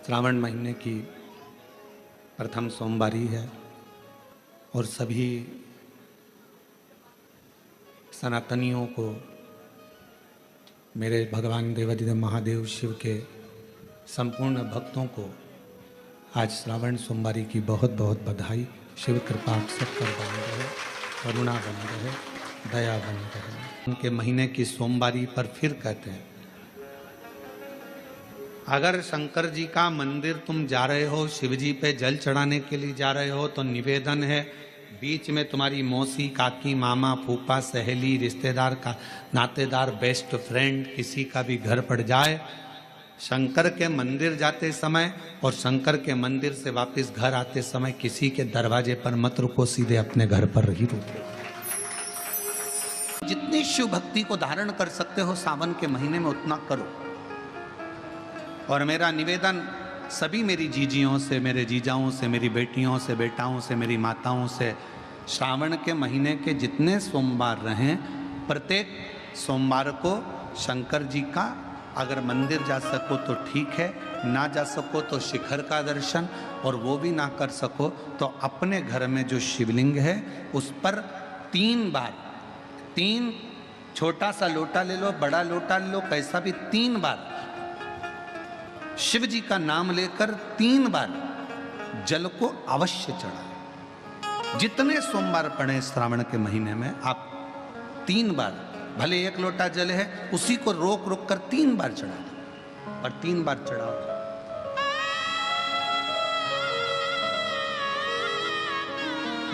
श्रावण महीने की प्रथम सोमवारी है और सभी सनातनियों को मेरे भगवान देवाधिदेव महादेव शिव के संपूर्ण भक्तों को आज श्रावण सोमवारी की बहुत बहुत बधाई। शिव कृपा अक्सर कर बनी रहे, करुणा बनी रहे, दया बनी रहे। उनके महीने की सोमवारी पर फिर कहते हैं, अगर शंकर जी का मंदिर तुम जा रहे हो, शिव जी पे जल चढ़ाने के लिए जा रहे हो, तो निवेदन है बीच में तुम्हारी मौसी, काकी, मामा, फूफा, सहेली, रिश्तेदार का नातेदार, बेस्ट फ्रेंड किसी का भी घर पड़ जाए, शंकर के मंदिर जाते समय और शंकर के मंदिर से वापस घर आते समय किसी के दरवाजे पर मत रुको, सीधे अपने घर पर ही रुको। जितनी शिव भक्ति को धारण कर सकते हो सावन के महीने में उतना करो। और मेरा निवेदन सभी मेरी जीजियों से, मेरे जीजाओं से, मेरी बेटियों से, बेटाओं से, मेरी माताओं से, श्रावण के महीने के जितने सोमवार रहें, प्रत्येक सोमवार को शंकर जी का अगर मंदिर जा सको तो ठीक है, ना जा सको तो शिखर का दर्शन, और वो भी ना कर सको तो अपने घर में जो शिवलिंग है उस पर 3 बार, 3 छोटा सा लोटा ले लो, बड़ा लोटा ले लो, कैसा भी 3 बार शिव जी का नाम लेकर 3 बार जल को अवश्य चढ़ाएं। जितने सोमवार पड़े श्रावण के महीने में आप 3 बार, भले 1 लोटा जल है उसी को रोक रोक कर 3 बार चढ़ा दो, पर 3 बार चढ़ाओ।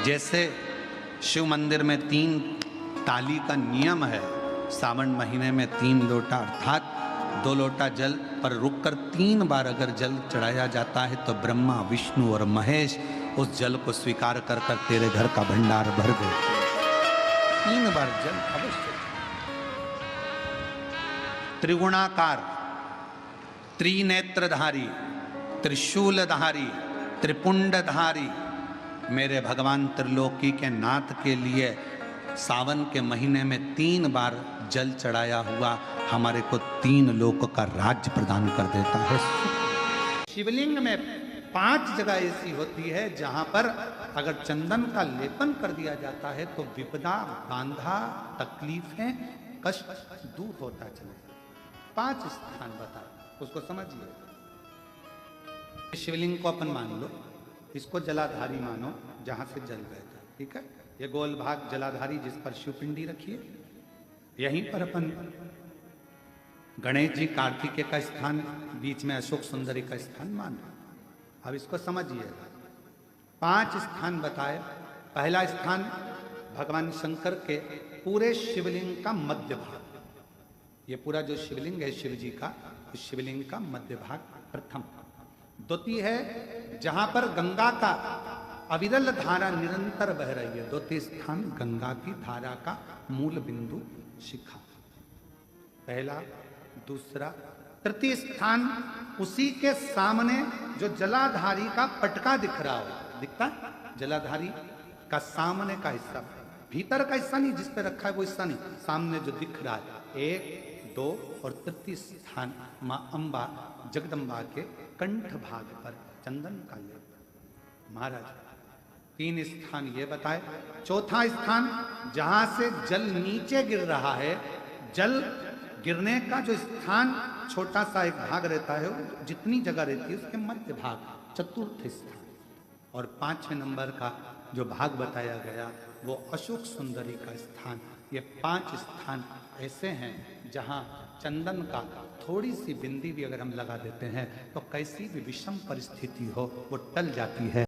जैसे शिव मंदिर में 3 ताली का नियम है, सावन महीने में 3 लोटा अर्थात 2 लोटा जल पर रुककर 3 बार अगर जल चढ़ाया जाता है तो ब्रह्मा, विष्णु और महेश उस जल को स्वीकार कर कर तेरे घर का भंडार भर दे। 3 बार जल अवश्य। त्रिगुणाकार, त्रिनेत्रधारी, त्रिशूलधारी, त्रिपुंडधारी मेरे भगवान त्रिलोकी के नाथ के लिए सावन के महीने में 3 बार जल चढ़ाया हुआ हमारे को 3 लोक का राज्य प्रदान कर देता है। शिवलिंग में 5 जगह ऐसी होती है जहां पर अगर चंदन का लेपन कर दिया जाता है तो विपदा, बांधा, तकलीफें, कष्ट दूर होता चले। 5 स्थान बता, उसको समझिए। शिवलिंग को अपन मान लो, इसको जलाधारी मानो जहां से जल बहता, ठीक है। ये गोल भाग जलाधारी जिस पर शिवपिंडी रखिए, यहीं पर अपन गणेश जी, कार्तिकेय का स्थान, बीच में अशोक सुंदरी का स्थान मानो। अब इसको समझिएगा। 5 स्थान बताए। पहला स्थान भगवान शंकर के पूरे शिवलिंग का मध्य भाग, ये पूरा जो शिवलिंग है शिव जी का, उस शिवलिंग का मध्य भाग प्रथम। द्वितीय है जहां पर गंगा का अविरल धारा निरंतर बह रही है, द्वितीय स्थान गंगा की धारा का मूल बिंदु शिखा, पहला। दूसरा, तृतीय स्थान उसी के सामने जो जलाधारी का पटका दिख रहा हो, दिखता है जलाधारी का सामने का हिस्सा, भीतर का हिस्सा नहीं जिस पे रखा है वो हिस्सा नहीं, सामने जो दिख रहा है। 1, 2 और तृतीय स्थान मां अंबा जगदम्बा के कंठ भाग पर चंदन का लेप। महाराज 3 स्थान ये बताए। चौथा स्थान जहां से जल नीचे गिर रहा है, जल गिरने का जो स्थान छोटा सा एक भाग रहता है, जितनी जगह रहती है उसके मध्य भाग, चतुर्थ स्थान। और 5वें नंबर का जो भाग बताया गया वो अशोक सुंदरी का स्थान। ये 5 स्थान ऐसे हैं जहां चंदन का थोड़ी सी बिंदी भी अगर हम लगा देते हैं तो कैसी भी विषम परिस्थिति हो वो टल जाती है।